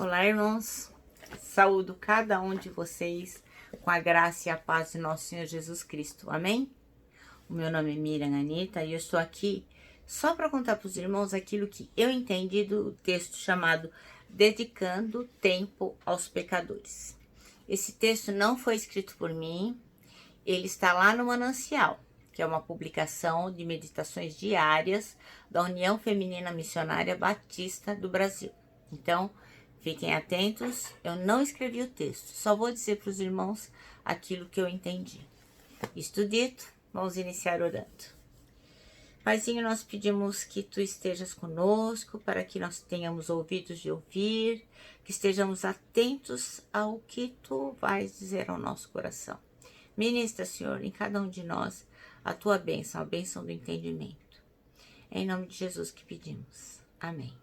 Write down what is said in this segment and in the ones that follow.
Olá, irmãos. Saúdo cada um de vocês com a graça e a paz de nosso Senhor Jesus Cristo. Amém? O meu nome é Miriam Anita e eu estou aqui só para contar para os irmãos aquilo que eu entendi do texto chamado Dedicando Tempo aos Pecadores. Esse texto não foi escrito por mim, ele está lá no Manancial, que é uma publicação de meditações diárias da União Feminina Missionária Batista do Brasil. Então, fiquem atentos, eu não escrevi o texto, só vou dizer para os irmãos aquilo que eu entendi. Isto dito, vamos iniciar orando. Paizinho, nós pedimos que Tu estejas conosco, para que nós tenhamos ouvidos de ouvir, que estejamos atentos ao que Tu vais dizer ao nosso coração. Ministra, Senhor, em cada um de nós a Tua bênção, a bênção do entendimento. É em nome de Jesus que pedimos. Amém.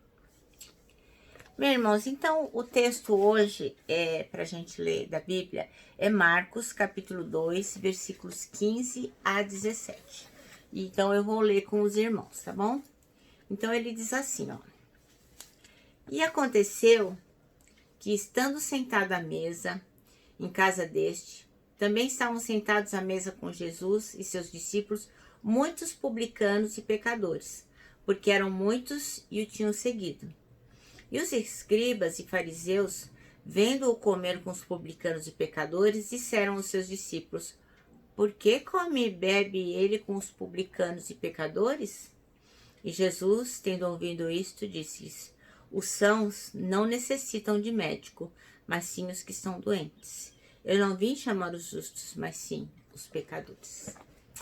Meus irmãos, então o texto hoje para a gente ler da Bíblia é Marcos capítulo 2, versículos 15 a 17. Então eu vou ler com os irmãos, tá bom? Então ele diz assim, ó. E aconteceu que, estando sentado à mesa, em casa deste, também estavam sentados à mesa com Jesus e seus discípulos muitos publicanos e pecadores, porque eram muitos e o tinham seguido. E os escribas e fariseus, vendo-o comer com os publicanos e pecadores, disseram aos seus discípulos: Por que come e bebe ele com os publicanos e pecadores? E Jesus, tendo ouvido isto, disse-lhes: Os sãos não necessitam de médico, mas sim os que estão doentes. Eu não vim chamar os justos, mas sim os pecadores.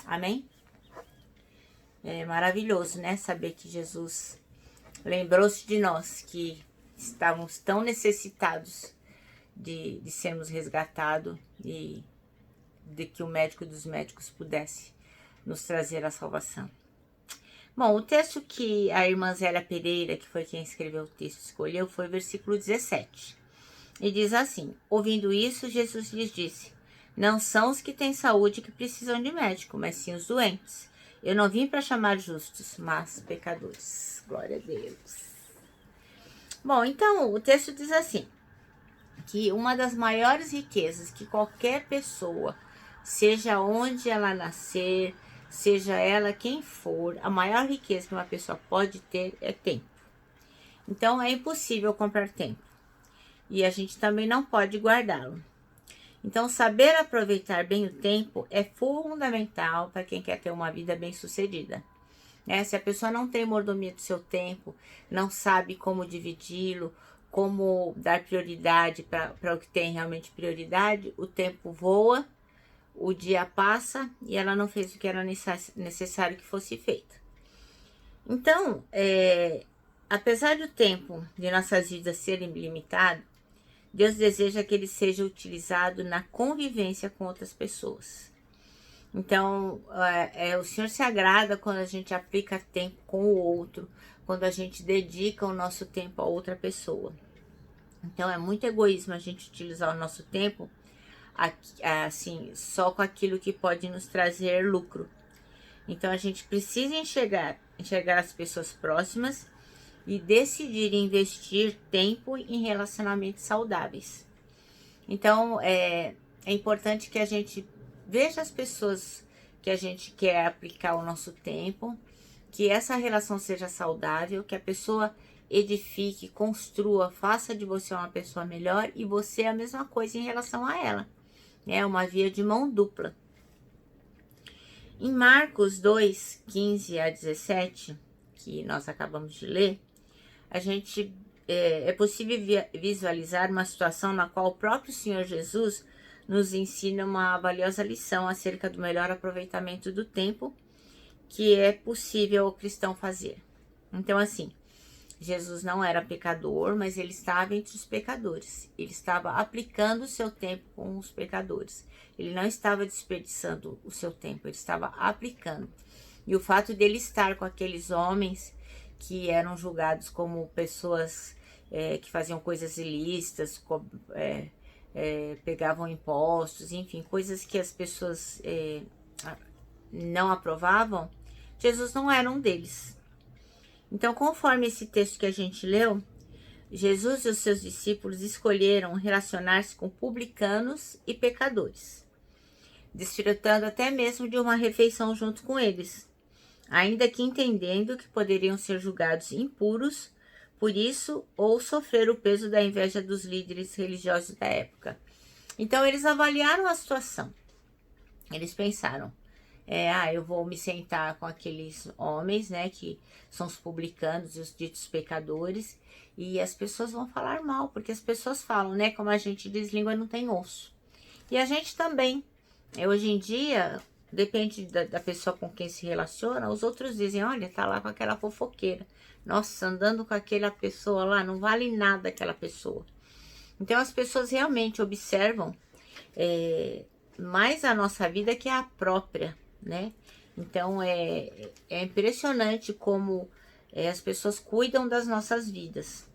Amém? É maravilhoso, né? Saber que Jesus lembrou-se de nós, que estávamos tão necessitados de sermos resgatados e de que o médico dos médicos pudesse nos trazer a salvação. Bom, o texto que a irmã Zélia Pereira, que foi quem escreveu o texto, escolheu, foi o versículo 17. E diz assim: Ouvindo isso, Jesus lhes disse: Não são os que têm saúde que precisam de médico, mas sim os doentes. Eu não vim para chamar justos, mas pecadores. Glória a Deus. Bom, então o texto diz assim, que uma das maiores riquezas que qualquer pessoa, seja onde ela nascer, seja ela quem for, a maior riqueza que uma pessoa pode ter é tempo. Então é impossível comprar tempo. E a gente também não pode guardá-lo. Então, saber aproveitar bem o tempo é fundamental para quem quer ter uma vida bem-sucedida. Se a pessoa não tem mordomia do seu tempo, não sabe como dividi-lo, como dar prioridade para o que tem realmente prioridade, o tempo voa, o dia passa e ela não fez o que era necessário que fosse feito. Então, apesar do tempo de nossas vidas serem limitado, Deus deseja que ele seja utilizado na convivência com outras pessoas. Então, o Senhor se agrada quando a gente aplica tempo com o outro, quando a gente dedica o nosso tempo a outra pessoa. Então, é muito egoísmo a gente utilizar o nosso tempo assim, só com aquilo que pode nos trazer lucro. Então, a gente precisa enxergar as pessoas próximas e decidir investir tempo em relacionamentos saudáveis. Então, é importante que a gente veja as pessoas que a gente quer aplicar o nosso tempo, que essa relação seja saudável, que a pessoa edifique, construa, faça de você uma pessoa melhor e você a mesma coisa em relação a ela. É uma via de mão dupla. Em Marcos 2, 15 a 17, que nós acabamos de ler, a gente é possível visualizar uma situação na qual o próprio Senhor Jesus nos ensina uma valiosa lição acerca do melhor aproveitamento do tempo que é possível o cristão fazer. Então, assim, Jesus não era pecador, mas ele estava entre os pecadores. Ele estava aplicando o seu tempo com os pecadores. Ele não estava desperdiçando o seu tempo, ele estava aplicando. E o fato dele estar com aqueles homens que eram julgados como pessoas que faziam coisas ilícitas, pegavam impostos, enfim, coisas que as pessoas não aprovavam, Jesus não era um deles. Então, conforme esse texto que a gente leu, Jesus e os seus discípulos escolheram relacionar-se com publicanos e pecadores, desfrutando até mesmo de uma refeição junto com eles, ainda que entendendo que poderiam ser julgados impuros por isso ou sofrer o peso da inveja dos líderes religiosos da época. Então eles avaliaram a situação. Eles pensaram, eu vou me sentar com aqueles homens, né, que são os publicanos e os ditos pecadores, e as pessoas vão falar mal, porque as pessoas falam, né, como a gente diz, língua não tem osso. E a gente também, hoje em dia, depende da pessoa com quem se relaciona, os outros dizem, olha, tá lá com aquela fofoqueira. Nossa, andando com aquela pessoa lá, não vale nada aquela pessoa. Então as pessoas realmente observam mais a nossa vida que a própria, né? Então é impressionante como as pessoas cuidam das nossas vidas.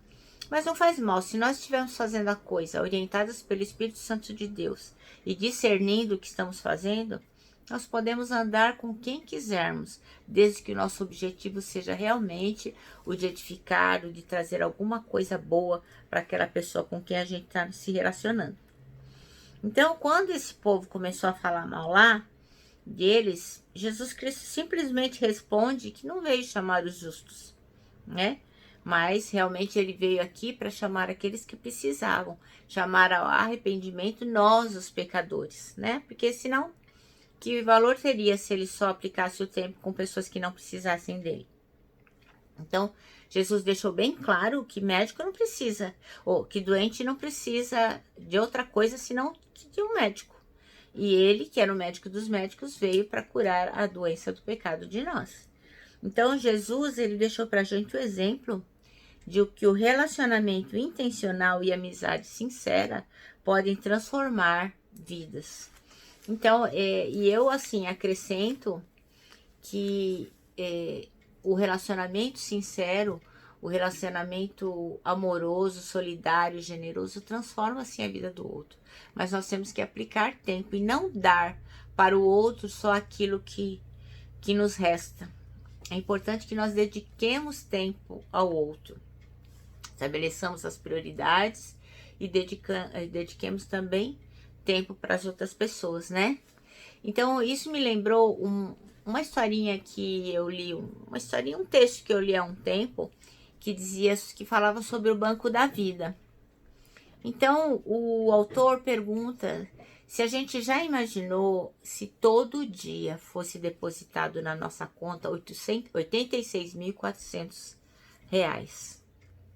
Mas não faz mal, se nós estivermos fazendo a coisa orientadas pelo Espírito Santo de Deus e discernindo o que estamos fazendo, nós podemos andar com quem quisermos, desde que o nosso objetivo seja realmente o de edificar, o de trazer alguma coisa boa para aquela pessoa com quem a gente está se relacionando. Então, quando esse povo começou a falar mal lá deles, Jesus Cristo simplesmente responde que não veio chamar os justos, né? Mas realmente ele veio aqui para chamar aqueles que precisavam, chamar ao arrependimento nós, os pecadores, né? Porque senão, que valor teria se ele só aplicasse o tempo com pessoas que não precisassem dele? Então, Jesus deixou bem claro que médico não precisa, ou que doente não precisa de outra coisa senão de um médico. E ele, que era o médico dos médicos, veio para curar a doença do pecado de nós. Então, Jesus, ele deixou para a gente o exemplo de que o relacionamento intencional e amizade sincera podem transformar vidas. Então, e eu, assim, acrescento que o relacionamento sincero, o relacionamento amoroso, solidário, generoso, transforma, assim, a vida do outro. Mas nós temos que aplicar tempo e não dar para o outro só aquilo que nos resta. É importante que nós dediquemos tempo ao outro. Estabeleçamos as prioridades e dediquemos também tempo para as outras pessoas, né? Então, isso me lembrou uma historinha que eu li, um texto que eu li há um tempo, que falava sobre o banco da vida. Então, o autor pergunta se a gente já imaginou se todo dia fosse depositado na nossa conta R$ 86.400,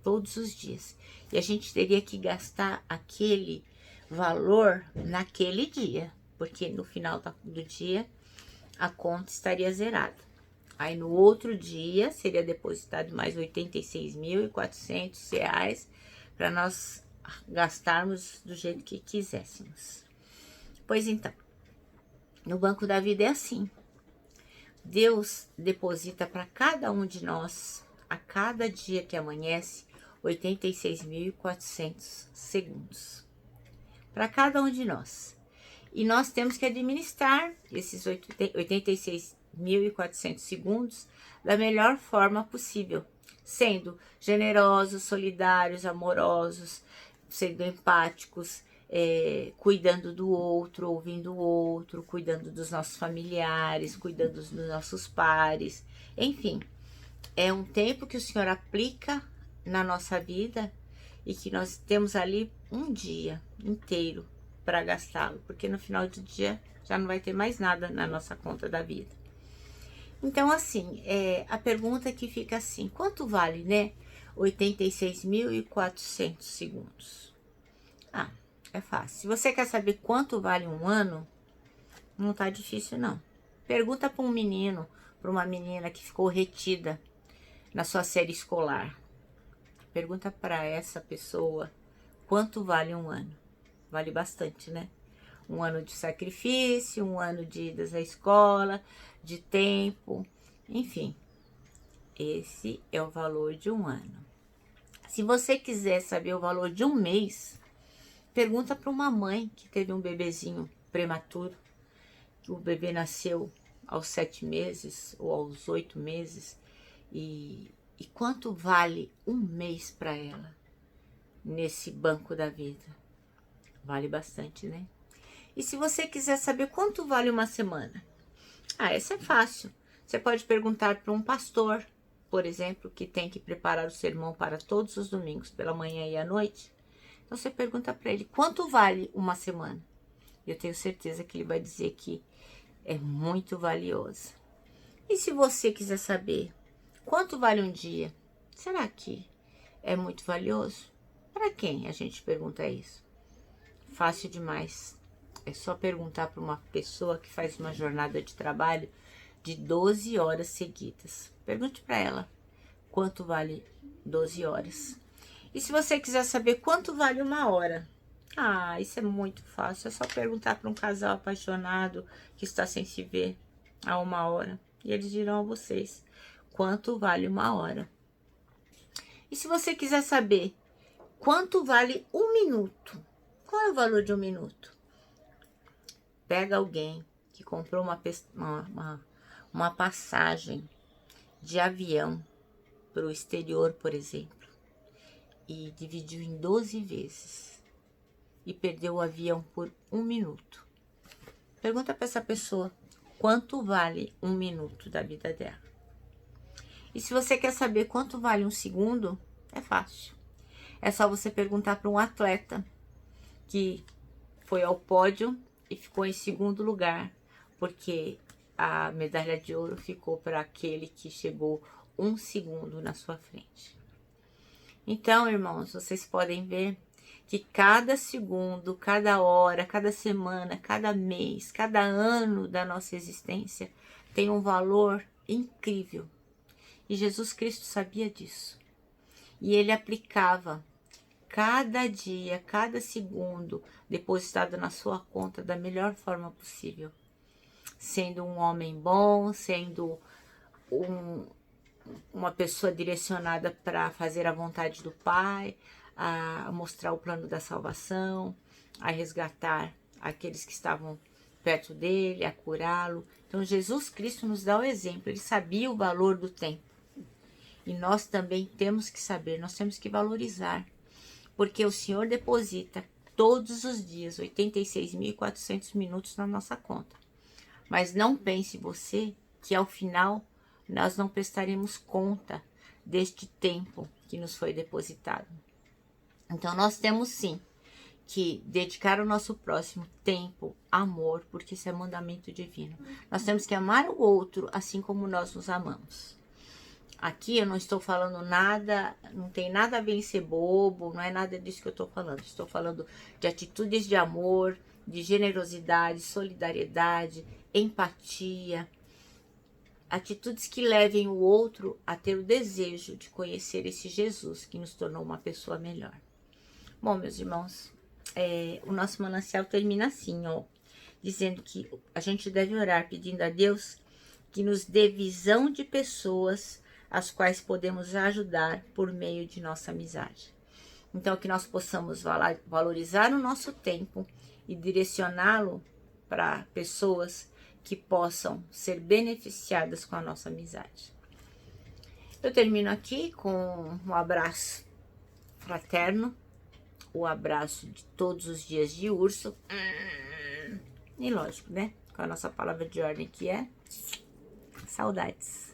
todos os dias. E a gente teria que gastar aquele valor naquele dia, porque no final do dia a conta estaria zerada. Aí no outro dia seria depositado mais R$ 86.400 para nós gastarmos do jeito que quiséssemos. Pois então, no banco da vida é assim. Deus deposita para cada um de nós, a cada dia que amanhece, 86.400 segundos. Para cada um de nós. E nós temos que administrar esses 86.400 segundos da melhor forma possível, sendo generosos, solidários, amorosos, sendo empáticos, cuidando do outro, ouvindo o outro, cuidando dos nossos familiares, cuidando dos nossos pares. Enfim, é um tempo que o Senhor aplica na nossa vida e que nós temos ali um dia inteiro para gastá-lo, porque no final do dia já não vai ter mais nada na nossa conta da vida. Então, assim, a pergunta que fica assim, quanto vale, né, 86.400 segundos? É fácil. Se você quer saber quanto vale um ano, não tá difícil, não. Pergunta para um menino, para uma menina que ficou retida na sua série escolar. Pergunta para essa pessoa quanto vale um ano. Vale bastante, né? Um ano de sacrifício, um ano de idas à escola, de tempo, enfim. Esse é o valor de um ano. Se você quiser saber o valor de um mês, pergunta para uma mãe que teve um bebezinho prematuro. O bebê nasceu aos 7 meses ou aos 8 meses. E quanto vale um mês para ela? nesse banco da vida. Vale bastante, né? E se você quiser saber quanto vale uma semana? Essa é fácil. Você pode perguntar para um pastor, por exemplo, que tem que preparar o sermão para todos os domingos, pela manhã e à noite. Então você pergunta para ele quanto vale uma semana. Eu tenho certeza que ele vai dizer que é muito valioso. E se você quiser saber quanto vale um dia, será que é muito valioso? Para quem a gente pergunta isso? Fácil demais. É só perguntar para uma pessoa que faz uma jornada de trabalho de 12 horas seguidas. Pergunte para ela quanto vale 12 horas. E se você quiser saber quanto vale uma hora? Isso é muito fácil. É só perguntar para um casal apaixonado que está sem se ver há uma hora. E eles dirão a vocês quanto vale uma hora. E se você quiser saber quanto vale um minuto? Qual é o valor de um minuto? Pega alguém que comprou uma passagem de avião para o exterior, por exemplo, e dividiu em 12 vezes e perdeu o avião por um minuto. Pergunta para essa pessoa quanto vale um minuto da vida dela. E se você quer saber quanto vale um segundo, é fácil. É só você perguntar para um atleta que foi ao pódio e ficou em segundo lugar, porque a medalha de ouro ficou para aquele que chegou um segundo na sua frente. Então, irmãos, vocês podem ver que cada segundo, cada hora, cada semana, cada mês, cada ano da nossa existência tem um valor incrível. E Jesus Cristo sabia disso. E ele aplicava cada dia, cada segundo depositado na sua conta da melhor forma possível. Sendo um homem bom, sendo uma pessoa direcionada para fazer a vontade do Pai, a mostrar o plano da salvação, a resgatar aqueles que estavam perto dele, a curá-lo. Então Jesus Cristo nos dá o exemplo, ele sabia o valor do tempo. E nós também temos que saber, nós temos que valorizar, porque o Senhor deposita todos os dias 86.400 minutos na nossa conta. Mas não pense você que ao final nós não prestaremos conta deste tempo que nos foi depositado. Então nós temos sim que dedicar ao nosso próximo tempo, amor, porque isso é mandamento divino. Nós temos que amar o outro assim como nós nos amamos. Aqui eu não estou falando nada, não tem nada a ver em ser bobo, não é nada disso que eu estou falando. Estou falando de atitudes de amor, de generosidade, solidariedade, empatia. Atitudes que levem o outro a ter o desejo de conhecer esse Jesus que nos tornou uma pessoa melhor. Bom, meus irmãos, o nosso manancial termina assim, dizendo que a gente deve orar pedindo a Deus que nos dê visão de pessoas as quais podemos ajudar por meio de nossa amizade. Então, que nós possamos valorizar o nosso tempo e direcioná-lo para pessoas que possam ser beneficiadas com a nossa amizade. Eu termino aqui com um abraço fraterno, o abraço de todos os dias de urso. E lógico, né? Com a nossa palavra de ordem que é saudades.